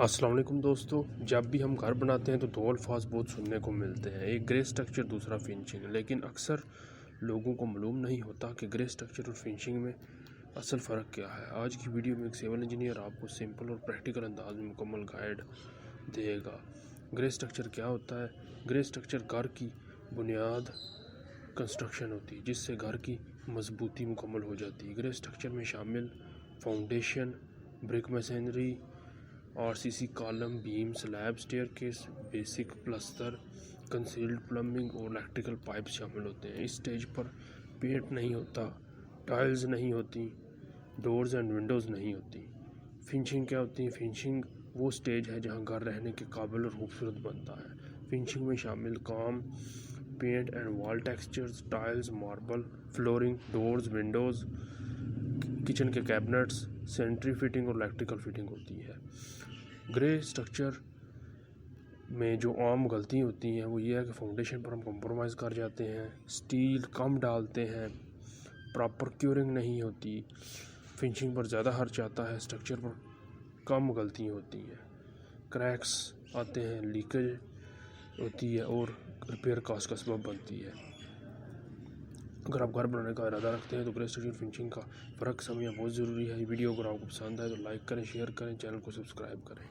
अस्सलाम वालेकुम दोस्तों। जब भी हम घर बनाते हैं तो दो अल्फाज बहुत सुनने को मिलते हैं, एक ग्रे स्ट्रक्चर, दूसरा फिनिशिंग। लेकिन अक्सर लोगों को मालूम नहीं होता कि ग्रे स्ट्रक्चर और फिनिशिंग में असल फ़र्क क्या है। आज की वीडियो में एक सिविल इंजीनियर आपको सिंपल और प्रैक्टिकल अंदाज में मुकम्मल गाइड देगा। ग्रे स्ट्रक्चर क्या होता है? ग्रे स्ट्रक्चर घर की बुनियाद कंस्ट्रक्शन होती है जिससे घर की मजबूती मुकम्मल हो जाती है। ग्रे स्ट्रक्चर में शामिल foundation, brick machinery, RCC column, beam, slab, staircase, basic plaster, concealed plumbing और इलेक्ट्रिकल पाइप शामिल होते हैं। इस स्टेज पर पेंट नहीं होता, टाइल्स नहीं होती, डोर्स एंड विंडोज़ नहीं होती। फिनिशिंग क्या होती है? फिनिशिंग वो स्टेज है जहां घर रहने के काबिल और खूबसूरत बनता है। फिनिशिंग में शामिल काम, paint and wall textures, tiles, marble, flooring, doors, windows, kitchen के कैबिनेट्स, सैनिटरी फिटिंग और इलेक्ट्रिकल फिटिंग होती है। ग्रे स्ट्रक्चर में जो आम गलती होती हैं वो ये है कि फाउंडेशन पर हम कंप्रोमाइज़ कर जाते हैं, स्टील कम डालते हैं, प्रॉपर क्यूरिंग नहीं होती, फिनिशिंग पर ज़्यादा खर्च आता है, स्ट्रक्चर पर कम गलतियाँ होती हैं, क्रैक्स आते हैं, लीकेज होती है और रिपेयर कॉस्ट का सबब बनती है। अगर आप घर बनाने का इरादा रखते हैं तो ग्रे स्ट्रक्चर फिनिशिंग का फ़र्क समझना बहुत ज़रूरी है। वीडियो अगर आपको पसंद आए तो लाइक करें, शेयर करें, चैनल को सब्सक्राइब करें।